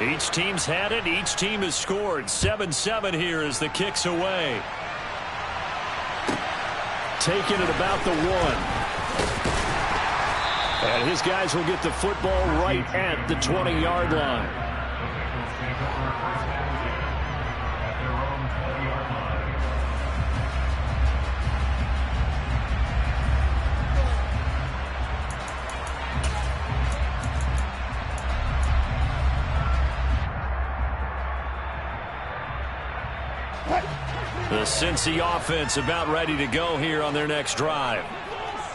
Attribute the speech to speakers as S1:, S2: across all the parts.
S1: Each team's had it. Each team has scored. 7-7 here as the kick's away. Taken at about the 1. And his guys will get the football right at the 20-yard line. The Cincy offense about ready to go here on their next drive.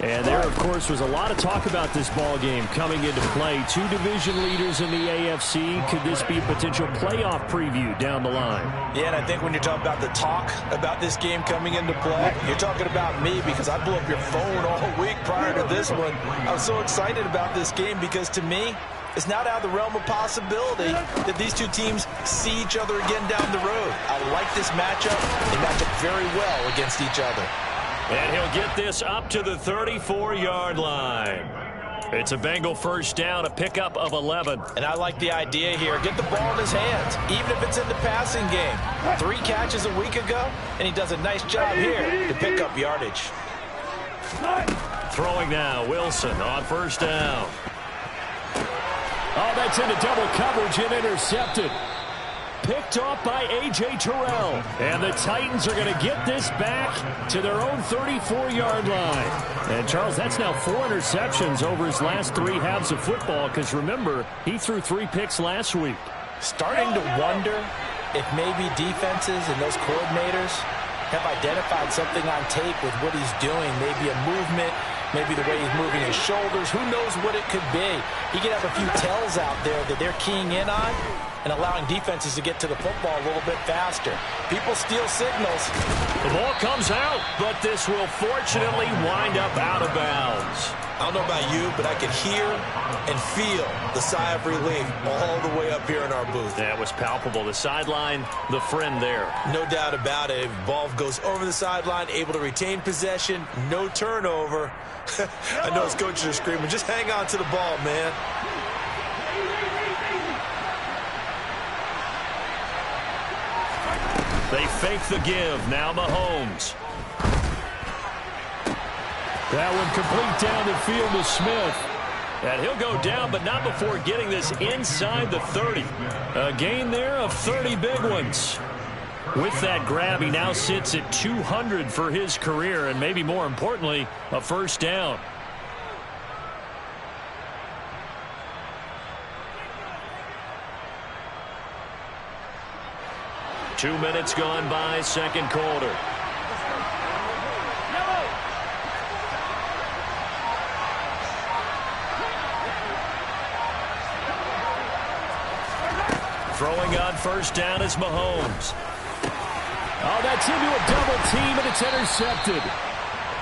S1: And there, of course, was a lot of talk about this ball game coming into play. 2 division leaders in the AFC. Could this be a potential playoff preview down the line?
S2: Yeah, and I think when you're talking about the talk about this game coming into play, you're talking about me because I blew up your phone all week prior to this one. I was so excited about this game because, to me, it's not out of the realm of possibility that these two teams see each other again down the road. I like this matchup. They match up very well against each other.
S1: And he'll get this up to the 34-yard line. It's a Bengal first down, a pickup of 11.
S2: And I like the idea here. Get the ball in his hands, even if it's in the passing game. 3 catches a week ago, and he does a nice job here to pick up yardage.
S1: Throwing now, Wilson on first down. Oh, that's into double coverage and intercepted. Picked off by A.J. Terrell. And the Titans are going to get this back to their own 34-yard line. And, Charles, that's now 4 interceptions over his last 3 halves of football because, remember, he threw 3 picks last week.
S2: Starting to wonder if maybe defenses and those coordinators have identified something on tape with what he's doing. Maybe a movement, maybe the way he's moving his shoulders. Who knows what it could be? He could have a few tells out there that they're keying in on and allowing defenses to get to the football a little bit faster. People steal signals.
S1: The ball comes out, but this will fortunately wind up out of bounds.
S2: I don't know about you, but I could hear and feel the sigh of relief all the way up here in our booth.
S1: That was palpable. The sideline, the friend there.
S2: No doubt about it. Ball goes over the sideline, able to retain possession, no turnover. I know his coaches are screaming, just hang on to the ball, man.
S1: They fake the give. Now Mahomes. That one complete down the field to Smith. And he'll go down, but not before getting this inside the 30. A gain there of 30 big ones. With that grab, he now sits at 200 for his career, and maybe more importantly, a first down. Two minutes gone by, second quarter. Throwing on first down is Mahomes. Oh, that's into a double team, and it's intercepted.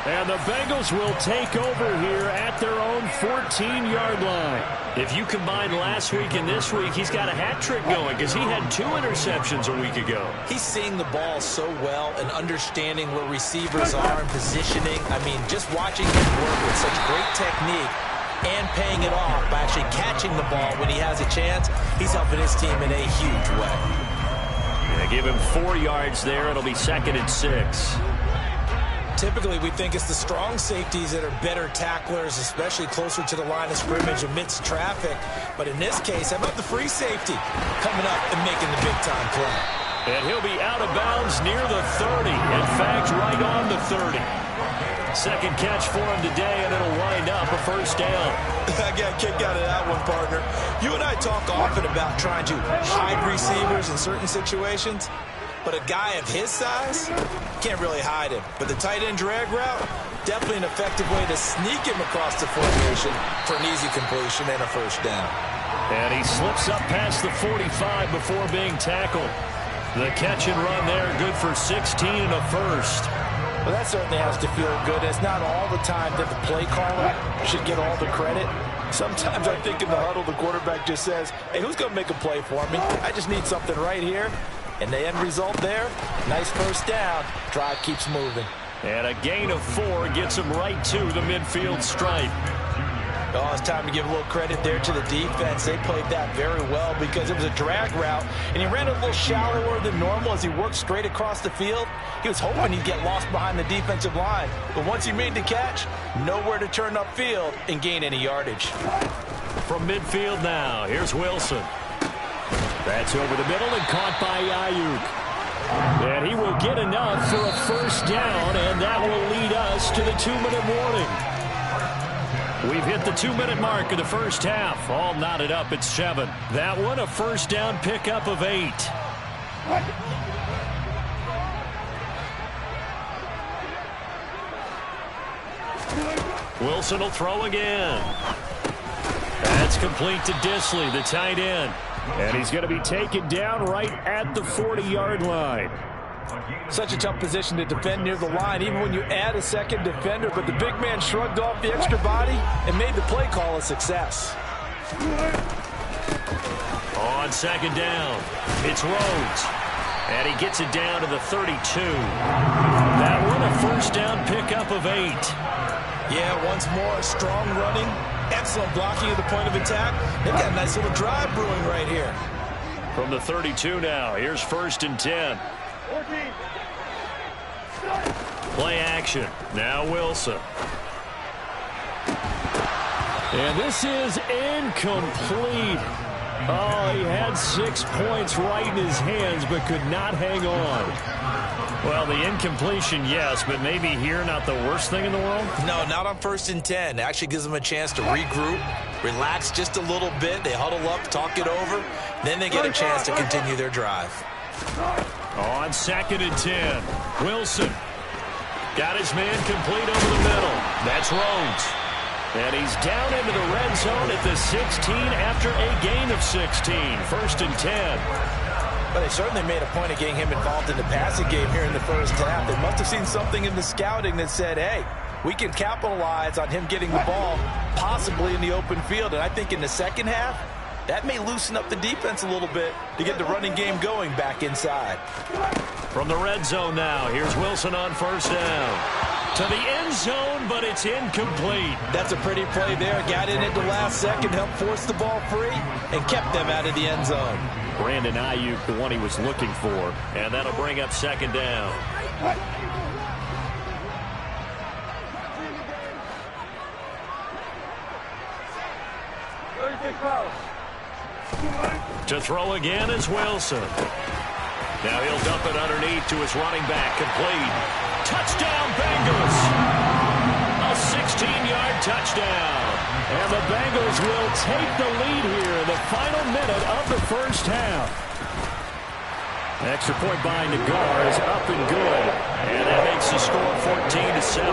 S1: And the Bengals will take over here at their own 14-yard line. If you combine last week and this week, he's got a hat trick going because he had 2 interceptions a week ago.
S2: He's seeing the ball so well and understanding where receivers are and positioning. I mean, just watching him work with such great technique and paying it off by actually catching the ball when he has a chance, he's helping his team in a huge way.
S1: Yeah, give him 4 yards there. It'll be 2nd and 6.
S2: Typically, we think it's the strong safeties that are better tacklers, especially closer to the line of scrimmage amidst traffic. But in this case, how about the free safety coming up and making the big-time play?
S1: And he'll be out of bounds near the 30. In fact, right on the 30. Second catch for him today, and it'll wind up a first down.
S2: I got a kick out of that one, partner. You and I talk often about trying to hide receivers in certain situations. But a guy of his size, can't really hide him. But the tight end drag route, definitely an effective way to sneak him across the formation for an easy completion and a first down.
S1: And he slips up past the 45 before being tackled. The catch and run there, good for 16 and a first.
S2: Well, that certainly has to feel good. It's not all the time that the play caller should get all the credit. Sometimes I think in the huddle, the quarterback just says, hey, who's going to make a play for me? I just need something right here. And the end result there, nice first down. Drive keeps moving.
S1: And a gain of 4 gets him right to the midfield stripe.
S2: Oh, it's time to give a little credit there to the defense. They played that very well because it was a drag route, and he ran a little shallower than normal as he worked straight across the field. He was hoping he'd get lost behind the defensive line, but once he made the catch, nowhere to turn upfield and gain any yardage.
S1: From midfield now, here's Wilson. That's over the middle and caught by Aiyuk. And he will get enough for a first down, and that will lead us to the 2-minute warning. We've hit the 2-minute mark of the first half. All knotted up at 7. That one a first down pickup of 8. Wilson will throw again. That's complete to Dissly, the tight end. And he's going to be taken down right at the 40-yard line.
S2: Such a tough position to defend near the line, even when you add a second defender, but the big man shrugged off the extra body and made the play call a success.
S1: On second down, it's Rhodes. And he gets it down to the 32. That one a first down pickup of 8.
S2: Yeah, once more, strong running, excellent blocking at the point of attack. They've got a nice little drive brewing right here.
S1: From the 32 now, here's 1st and 10. Play action. Now Wilson. And this is incomplete. Oh, he had 6 points right in his hands, but could not hang on. Well, the incompletion, yes, but maybe here not the worst thing in the world?
S2: No, not on 1st and 10. It actually gives them a chance to regroup, relax just a little bit. They huddle up, talk it over. Then they get a chance to continue their drive.
S1: On 2nd and 10, Wilson got his man complete over the middle. That's Rhodes. And he's down into the red zone at the 16 after a gain of 16. 1st and 10.
S2: But they certainly made a point of getting him involved in the passing game here in the first half. They must have seen something in the scouting that said, hey, we can capitalize on him getting the ball possibly in the open field. And I think in the second half, that may loosen up the defense a little bit to get the running game going back inside.
S1: From the red zone now, here's Wilson on 1st down. To the end zone, but it's incomplete.
S2: That's a pretty play there. Got in at the last second, helped force the ball free, and kept them out of the end zone.
S1: Brandon Aiyuk, the one he was looking for. And that'll bring up 2nd down. To throw again is Wilson. Now he'll dump it underneath to his running back. Complete. Touchdown, Bengals! A 16-yard touchdown. And the Bengals will take the lead here in the final minute of the first half. Extra point by Nagar is up and good. And that makes the score 14-7.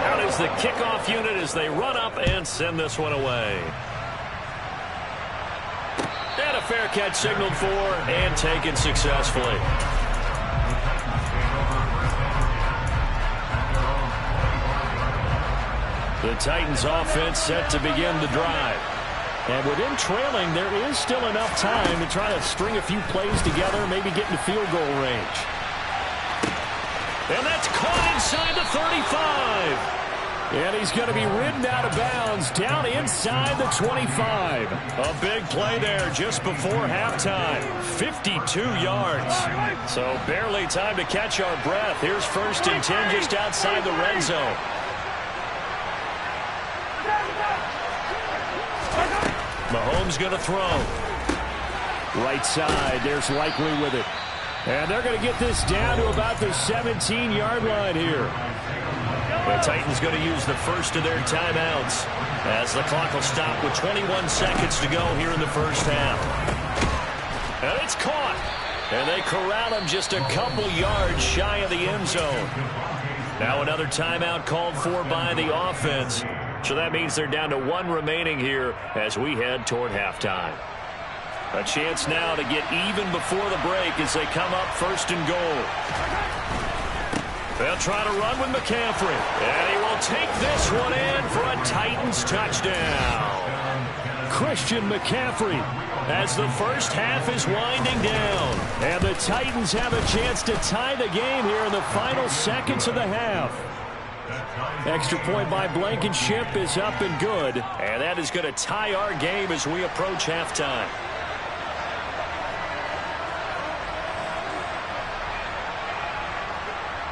S1: Out is the kickoff unit as they run up and send this one away. And a fair catch signaled for and taken successfully. The Titans offense set to begin the drive. And with them trailing, there is still enough time to try to string a few plays together, maybe get into field goal range. And that's caught inside the 35. And he's going to be ridden out of bounds down inside the 25. A big play there just before halftime. 52 yards. So barely time to catch our breath. Here's 1st and 10 just outside the red zone. Mahomes going to throw. Right side, there's Likely with it. And they're going to get this down to about the 17-yard line here. The Titans going to use the first of their timeouts as the clock will stop with 21 seconds to go here in the first half. And it's caught. And they corral him just a couple yards shy of the end zone. Now another timeout called for by the offense. So that means they're down to 1 remaining here as we head toward halftime. A chance now to get even before the break as they come up 1st and goal. They'll try to run with McCaffrey. And he will take this one in for a Titans touchdown. Christian McCaffrey as the first half is winding down. And the Titans have a chance to tie the game here in the final seconds of the half. Extra point by Blankenship is up and good. And that is going to tie our game as we approach halftime.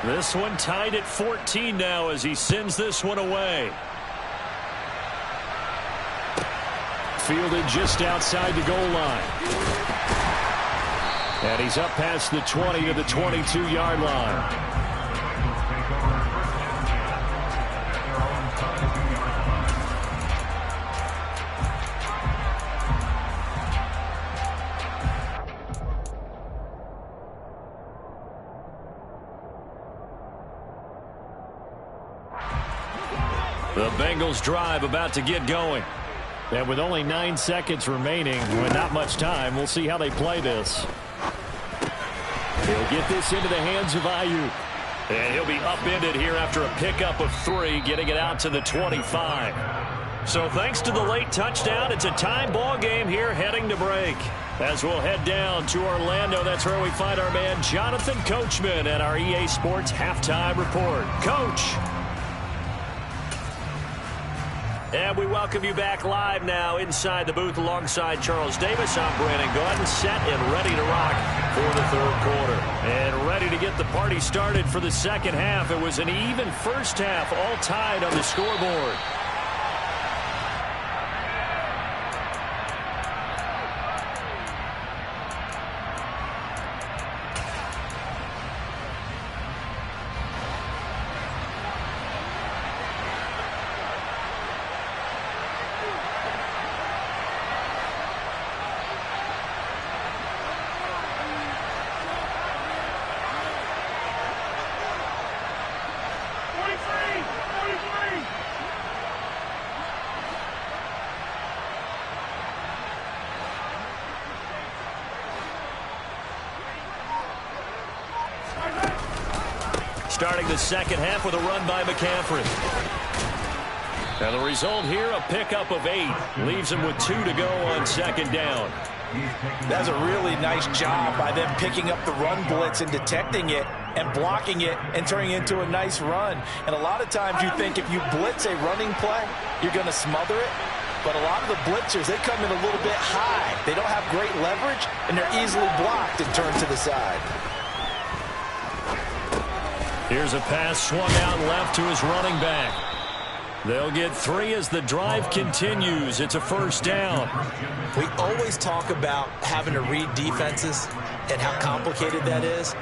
S1: This one tied at 14 now as he sends this one away. Fielded just outside the goal line. And he's up past the 20 to the 22-yard line. The Bengals drive about to get going. And with only 9 seconds remaining, with not much time, we'll see how they play this. He'll get this into the hands of Ayuk. And he'll be upended here after a pickup of 3, getting it out to the 25. So thanks to the late touchdown, it's a tie ball game here heading to break. As we'll head down to Orlando, that's where we find our man Jonathan Coachman at our EA Sports Halftime Report. Coach. And we welcome you back live now inside the booth alongside Charles Davis. I'm Brandon Gaudin, set and ready to rock for the third quarter. And ready to get the party started for the second half. It was an even first half, all tied on the scoreboard. Starting the second half with a run by McCaffrey. And the result here, a pickup of 8. Leaves him with 2 to go on second down.
S2: That's a really nice job by them picking up the run blitz and detecting it and blocking it and turning it into a nice run. And a lot of times you think if you blitz a running play, you're going to smother it. But a lot of the blitzers, they come in a little bit high. They don't have great leverage, and they're easily blocked and turned to the side.
S1: Here's a pass swung out left to his running back. They'll get 3 as the drive continues. It's a first down.
S2: We always talk about having to read defenses and how complicated that is.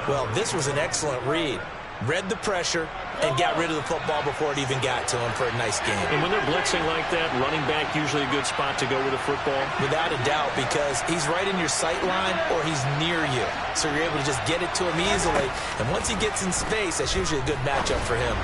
S2: Well, this was an excellent read. Read the pressure and got rid of the football before it even got to him for a nice game.
S1: And when they're blitzing like that, running back usually a good spot to go with a football?
S2: Without a doubt, because he's right in your sight line or he's near you. So you're able to just get it to him easily. And once he gets in space, that's usually a good matchup for him.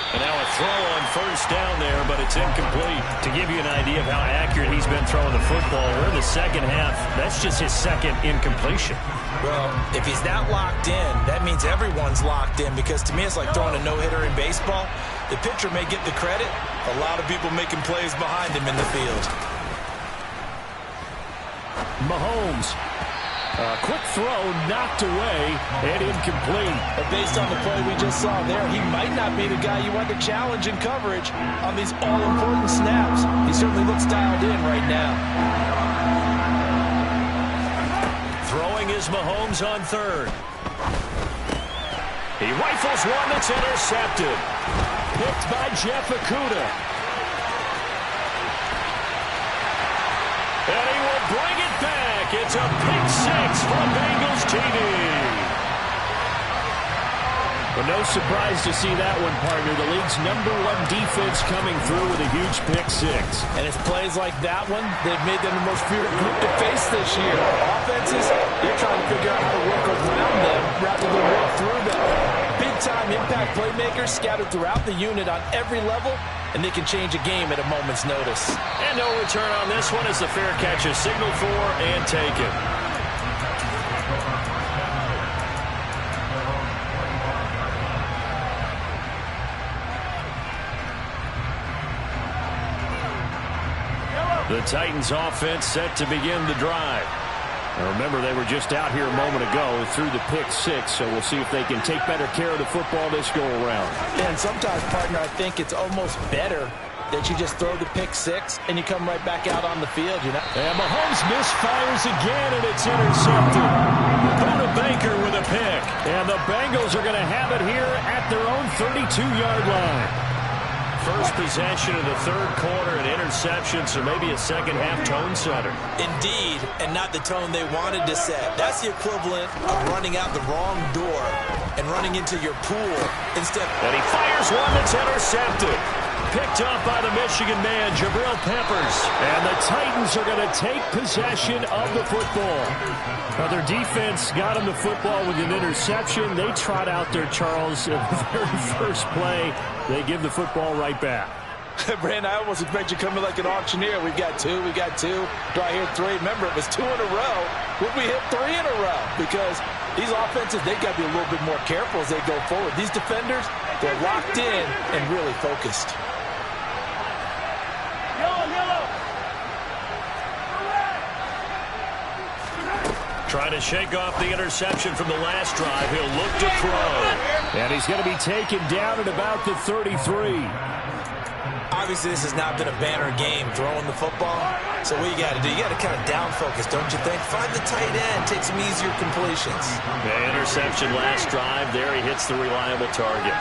S1: And now a throw on first down there, but it's incomplete. To give you an idea of how accurate he's been throwing the football, we're in the second half. That's just his second incompletion.
S2: Well, if he's not locked in, that means everyone's locked in, because to me it's like throwing a no-hitter in baseball. The pitcher may get the credit. A lot of people making plays behind him in the field.
S1: Mahomes. A quick throw knocked away and incomplete.
S2: But based on the play we just saw there, he might not be the guy you want to challenge in coverage on these all-important snaps. He certainly looks dialed in right now.
S1: Throwing is Mahomes on third. He rifles one that's intercepted. Picked by Jeff Okudah. And he will bring it back. It's a pick 6 for Bengals TV. But no surprise to see that one, partner. The league's #1 defense coming through with a huge pick 6.
S2: And it's plays like that one, they've made them the most feared group to face this year. Offenses, they're trying to figure out how to work around them rather than work through them. Big-time impact playmakers scattered throughout the unit on every level, and they can change a game at a moment's notice.
S1: And no return on this one as the fair catch is signaled for and taken. The Titans offense set to begin the drive. Now remember, they were just out here a moment ago through the pick six, so we'll see if they can take better care of the football this go around.
S2: And sometimes, partner, I think it's almost better that you just throw the pick six and you come right back out on the field, you know.
S1: And Mahomes misfires again, and it's intercepted. Buda Baker with a pick. And the Bengals are going to have it here at their own 32-yard line. First possession of the third quarter, an interception, so maybe a second-half tone setter.
S2: Indeed, and not the tone they wanted to set. That's the equivalent of running out the wrong door and running into your pool instead.
S1: And he fires one that's intercepted. Picked off by the Michigan man, Jabril Peppers. And the Titans are going to take possession of the football. Now, their defense got them the football with an interception. They trot out there, Charles, at the very first play. They give the football right back.
S2: Brandon, I almost expect you coming like an auctioneer. We've got two. Do I hear three? Remember, it was 2 in a row. Would we hit 3 in a row? Because these offenses, they've got to be a little bit more careful as they go forward. These defenders, they're locked in and really focused.
S1: Trying to shake off the interception from the last drive. He'll look to throw. And he's going to be taken down at about the 33.
S2: Obviously, this has not been a banner game throwing the football. So what you got to do, you got to kind of down focus, don't you think? Find the tight end, take some easier completions.
S1: The interception last drive. There he hits the reliable target.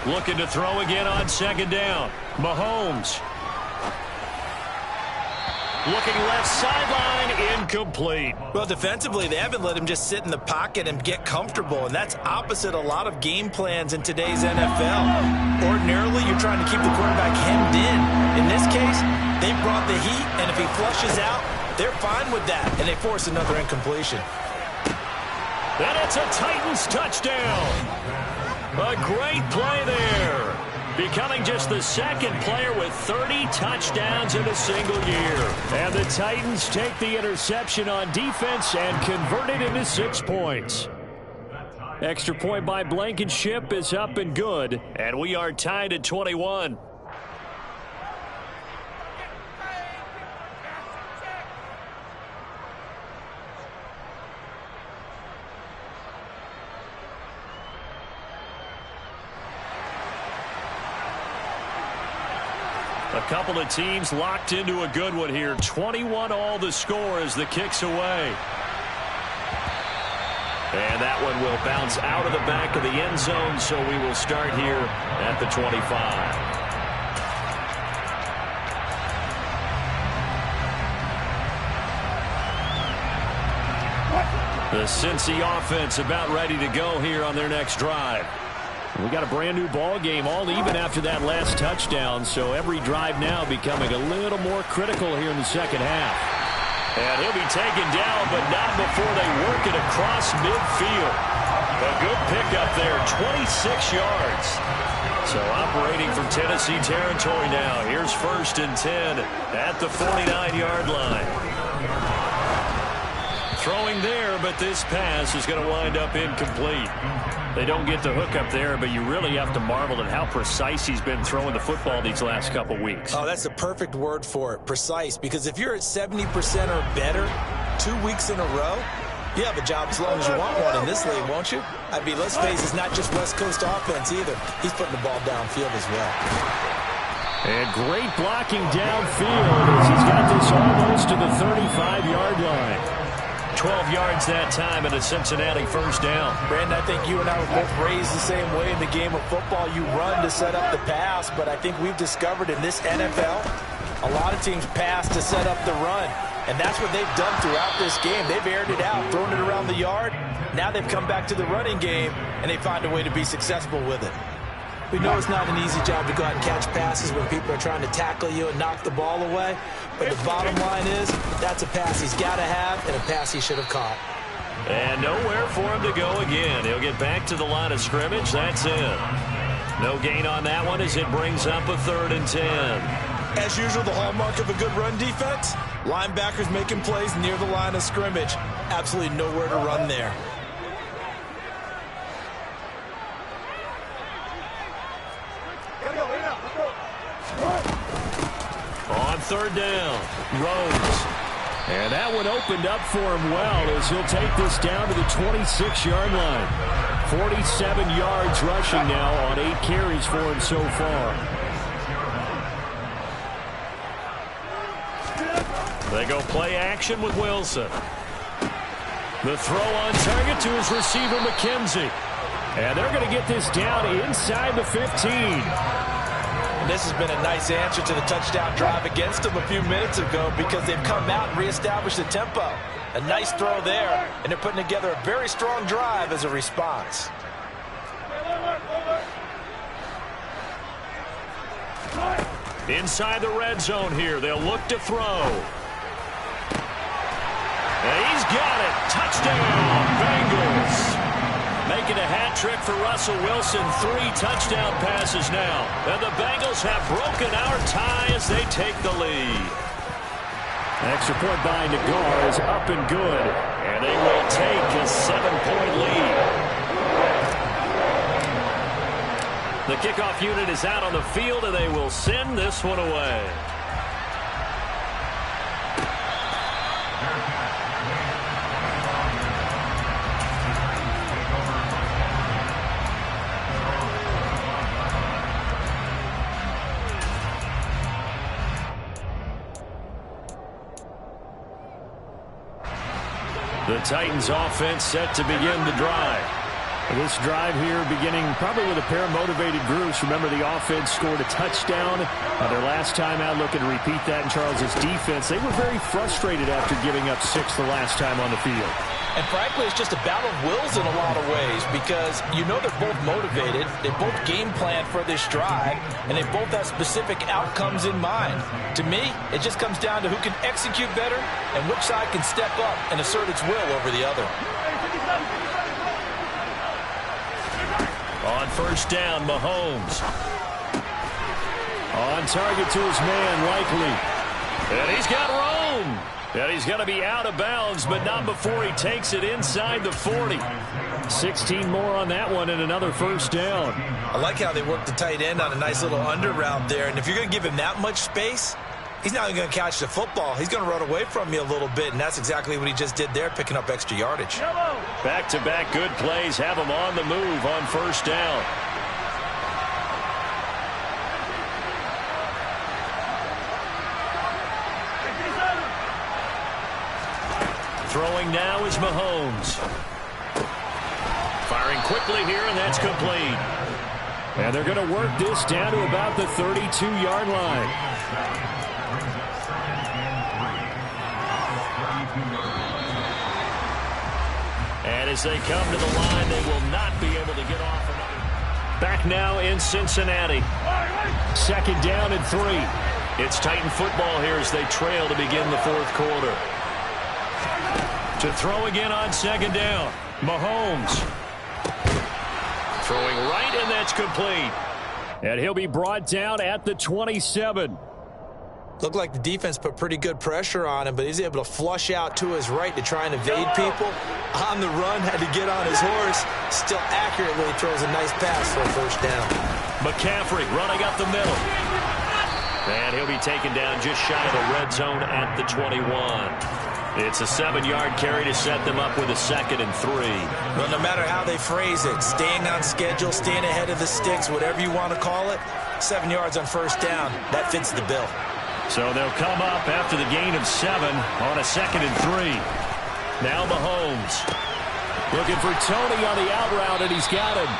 S1: Looking to throw again on second down. Mahomes. Looking left sideline, incomplete.
S2: Well, defensively, they haven't let him just sit in the pocket and get comfortable, and that's opposite a lot of game plans in today's NFL. Ordinarily, you're trying to keep the quarterback hemmed in. In this case, they brought the heat, and if he flushes out, they're fine with that, and they force another incompletion.
S1: And it's a Titans touchdown. A great play there. Becoming just the second player with 30 touchdowns in a single year. And the Titans take the interception on defense and convert it into 6 points. Extra point by Blankenship is up and good. And we are tied at 21. A couple of teams locked into a good one here. 21 all the score as the kick's away. And that one will bounce out of the back of the end zone, so we will start here at the 25. The Cincy offense about ready to go here on their next drive. We got a brand new ball game, all even after that last touchdown, so every drive now becoming a little more critical here in the second half. And he'll be taken down, but not before they work it across midfield. A good pickup there, 26 yards. So operating from Tennessee territory now. Here's 1st and 10 at the 49-yard line. Throwing there, but this pass is going to wind up incomplete. They don't get the hook up there, but you really have to marvel at how precise he's been throwing the football these last couple weeks.
S2: Oh, that's a perfect word for it, precise, because if you're at 70% or better 2 weeks in a row, you have a job as long as you want one in this league, won't you? I mean, let's face it, it's not just West Coast offense either. He's putting the ball downfield as well.
S1: And great blocking downfield as he's got this almost to the 35-yard line. 12 yards that time and a Cincinnati first down.
S2: Brandon, I think you and I were both raised the same way in the game of football. You run to set up the pass, but I think we've discovered in this NFL, a lot of teams pass to set up the run. And that's what they've done throughout this game. They've aired it out, thrown it around the yard. Now they've come back to the running game, and they find a way to be successful with it. We know it's not an easy job to go out and catch passes when people are trying to tackle you and knock the ball away. But the bottom line is, that's a pass he's got to have and a pass he should have caught.
S1: And nowhere for him to go again. He'll get back to the line of scrimmage. That's it. No gain on that one as it brings up a 3rd and 10.
S2: As usual, the hallmark of a good run defense, linebackers making plays near the line of scrimmage. Absolutely nowhere to run there.
S1: third down. Rhodes. And that one opened up for him well as he'll take this down to the 26-yard line. 47 yards rushing now on 8 carries for him so far. They go play action with Wilson. The throw on target to his receiver, McKenzie. And they're going to get this down inside the 15.
S2: And this has been a nice answer to the touchdown drive against them a few minutes ago because they've come out and reestablished the tempo. A nice throw there, and they're putting together a very strong drive as a response.
S1: Inside the red zone here, they'll look to throw. And he's got it. Touchdown, Bengals. Making a hat trick for Russell Wilson. 3 touchdown passes now. And the Bengals have broken our tie as they take the lead. Extra point by Nagar is up and good. And they will take a 7-point lead. The kickoff unit is out on the field, and they will send this one away. The Titans offense set to begin the drive. This drive here beginning probably with a pair of motivated groups. Remember, the offense scored a touchdown their last time out. Looking to repeat that in Charles's defense. They were very frustrated after giving up 6 the last time on the field.
S2: And frankly, it's just a battle of wills in a lot of ways because you know they're both motivated. They both game plan for this drive, and they both have specific outcomes in mind. To me, it just comes down to who can execute better and which side can step up and assert its will over the other.
S1: On first down, Mahomes. On target to his man, Likely. And he's got Rome. And he's going to be out of bounds, but not before he takes it inside the 40. 16 more on that one and another first down.
S2: I like how they work the tight end on a nice little under route there. And if you're going to give him that much space, he's not even going to catch the football. He's going to run away from you a little bit, and that's exactly what he just did there, picking up extra yardage.
S1: Back-to-back good plays have him on the move on first down. Throwing now is Mahomes. Firing quickly here, and that's complete. And they're going to work this down to about the 32-yard line. And as they come to the line, they will not be able to get off another. Back now in Cincinnati. Second down and 3. It's Titan football here as they trail to begin the fourth quarter. To throw again on second down. Mahomes. Throwing right, and that's complete. And he'll be brought down at the 27.
S2: Looked like the defense put pretty good pressure on him, but he's able to flush out to his right to try and evade people. On the run, had to get on his horse. Still accurately throws a nice pass for a first down.
S1: McCaffrey running up the middle. And he'll be taken down just shy of the red zone at the 21. It's a 7-yard carry to set them up with a 2nd and 3.
S2: Well, no matter how they phrase it, staying on schedule, staying ahead of the sticks, whatever you want to call it, 7 yards on first down, that fits the bill.
S1: So they'll come up after the gain of 7 on a 2nd and 3. Now Mahomes looking for Tony on the out route, and he's got him.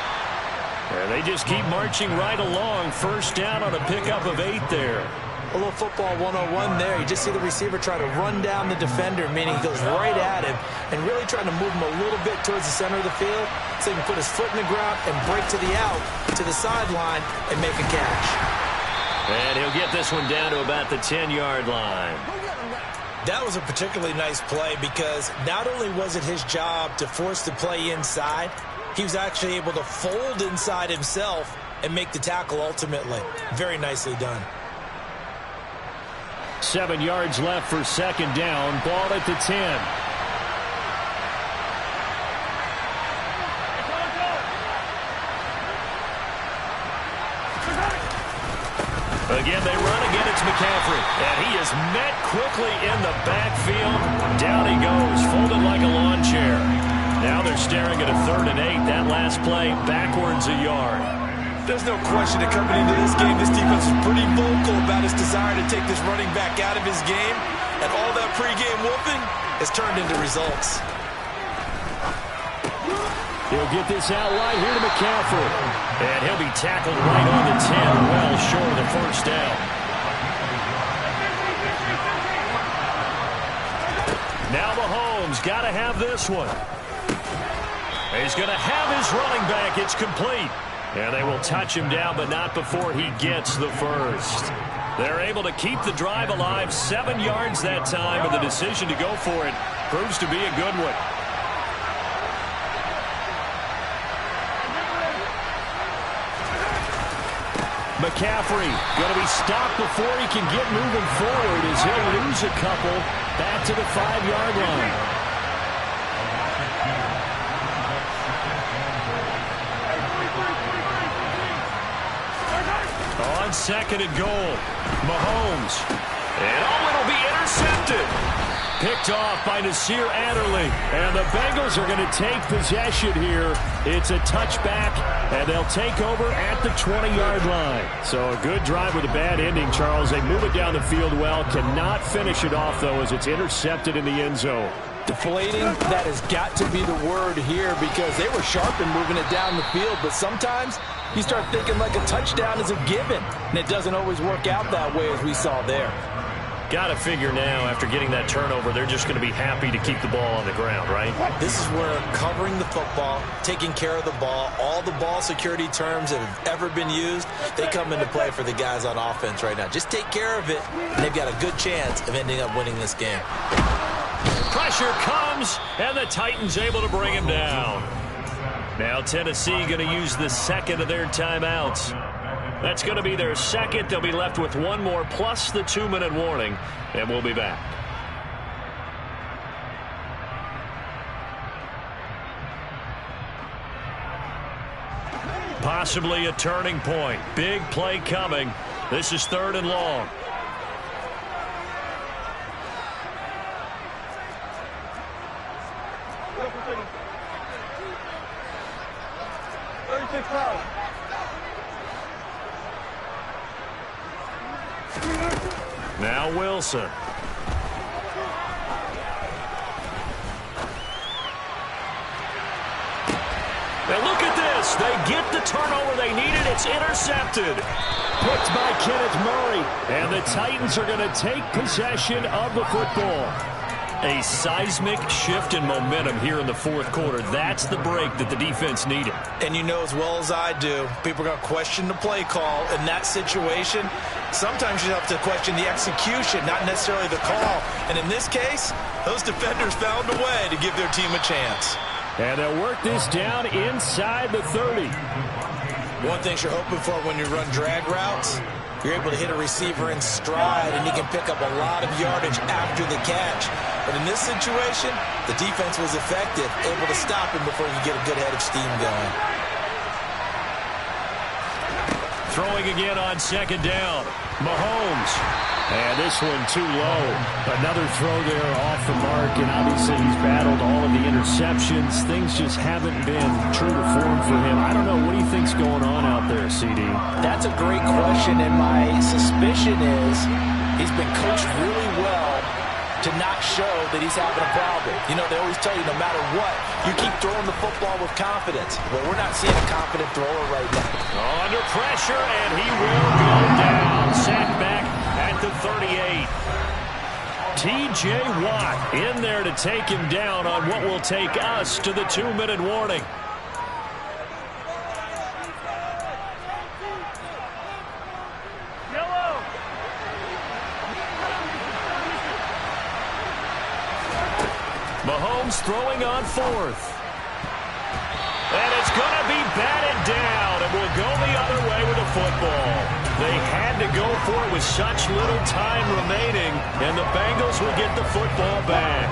S1: And they just keep marching right along. First down on a pickup of 8 there.
S2: A little football 101 there. You just see the receiver try to run down the defender, meaning he goes right at him and really trying to move him a little bit towards the center of the field so he can put his foot in the ground and break to the out, to the sideline, and make a catch.
S1: And he'll get this one down to about the 10-yard line.
S2: That was a particularly nice play because not only was it his job to force the play inside, he was actually able to fold inside himself and make the tackle ultimately. Very nicely done.
S1: 7 yards left for second down. Ball at the 10. Again, they run again. it's McCaffrey. And he is met quickly in the backfield. Down he goes, folded like a lawn chair. Now they're staring at a 3rd and 8. That last play, backwards a yard.
S3: There's no question that coming into this game, this defense is pretty vocal about its desire to take this running back out of his game. And all that pregame whooping has turned into results.
S1: He'll get this out wide here to McCaffrey. And he'll be tackled right on the 10, well short of the first down. Now Mahomes got to have this one. He's going to have his running back. It's complete. And they will touch him down, but not before he gets the first. They're able to keep the drive alive. 7 yards that time, and the decision to go for it proves to be a good one. McCaffrey going to be stopped before he can get moving forward as he'll lose a couple back to the 5-yard line. On 2nd and goal, Mahomes. And it'll be intercepted. Picked off by Nasir Adderley. And the Bengals are going to take possession here. It's a touchback, and they'll take over at the 20-yard line. So a good drive with a bad ending, Charles. They move it down the field well. Cannot finish it off, though, as it's intercepted in the end zone.
S2: Deflating, that has got to be the word here because they were sharp in moving it down the field, but sometimes you start thinking like a touchdown is a given, and it doesn't always work out that way as we saw there.
S1: Got to figure now, after getting that turnover, they're just going to be happy to keep the ball on the ground, right?
S3: This is where covering the football, taking care of the ball, all the ball security terms that have ever been used, they come into play for the guys on offense right now. Just take care of it, and they've got a good chance of ending up winning this game.
S1: Pressure comes, and the Titans able to bring him down. Now Tennessee going to use the second of their timeouts. That's going to be their second. They'll be left with one more plus the 2-minute warning, and we'll be back. Possibly a turning point. Big play coming. This is 3rd and long. Now Wilson. Now look at this. They get the turnover they needed. It's intercepted. Picked by Kenneth Murray. And the Titans are going to take possession of the football. A seismic shift in momentum here in the 4th quarter. That's the break that the defense needed.
S3: And you know as well as I do, people are going to question the play call in that situation. Sometimes you have to question the execution, not necessarily the call. And in this case, those defenders found a way to give their team a chance.
S1: And they'll work this down inside the 30.
S3: One thing you're hoping for when you run drag routes, you're able to hit a receiver in stride, and he can pick up a lot of yardage after the catch. But in this situation, the defense was effective, able to stop him before you get a good head of steam going.
S1: Throwing again on 2nd down. Mahomes. And this one too low. Another throw there off the mark, and obviously he's battled all of the interceptions. Things just haven't been true to form for him. I don't know. What do you think's going on out there, CD?
S2: That's a great question, and my suspicion is he's been coached really well to not show that he's having a problem. You know, they always tell you no matter what, you keep throwing the football with confidence. Well, we're not seeing a confident thrower right now.
S1: Under pressure, and he will go down. Sacked back at the 38. T.J. Watt in there to take him down on what will take us to the 2-minute warning. Mahomes throwing on 4th. And it's going to be batted down, and we'll go the other way with the football. They had to go for it with such little time remaining, and the Bengals will get the football back.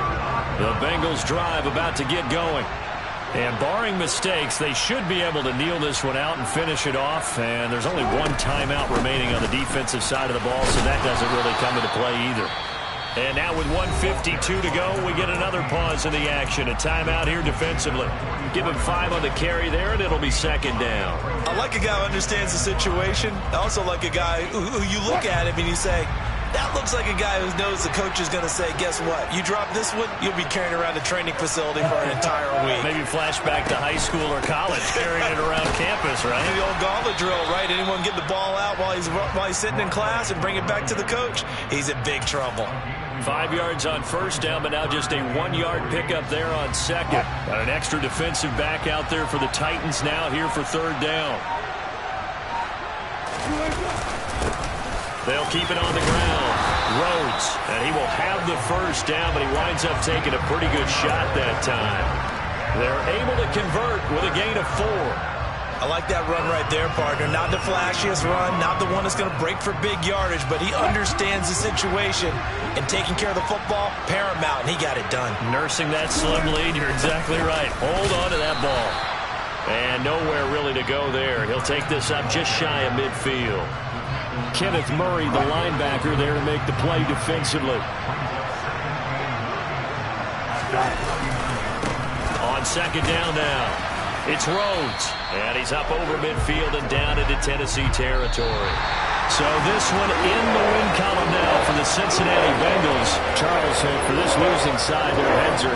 S1: The Bengals drive about to get going. And barring mistakes, they should be able to kneel this one out and finish it off. And there's only one timeout remaining on the defensive side of the ball, so that doesn't really come into play either. And now with 1:52 to go, we get another pause in the action. A timeout here defensively. Give him 5 on the carry there, and it'll be second down.
S3: I like a guy who understands the situation. I also like a guy who you look at him and you say, that looks like a guy who knows the coach is going to say, guess what? You drop this one, you'll be carrying around a training facility for an entire week.
S1: Maybe flashback to high school or college, carrying it around campus, right?
S3: The old gauntlet drill, right? Anyone get the ball out while he's sitting in class and bring it back to the coach? He's in big trouble.
S1: 5 yards on first down, but now just a 1-yard pickup there on second. Got an extra defensive back out there for the Titans now here for third down. They'll keep it on the ground. Rhodes, and he will have the first down, but he winds up taking a pretty good shot that time. They're able to convert with a gain of 4.
S3: I like that run right there, partner. Not the flashiest run, not the one that's going to break for big yardage, but he understands the situation, and taking care of the football, paramount, and he got it done.
S1: Nursing that slim lead, you're exactly right. Hold on to that ball. And nowhere really to go there. He'll take this up just shy of midfield. Kenneth Murray, the linebacker, there to make the play defensively. On second down now, it's Rhodes. And he's up over midfield and down into Tennessee territory. So this one in the win column now for the Cincinnati Bengals. Charles, for this losing side, their heads are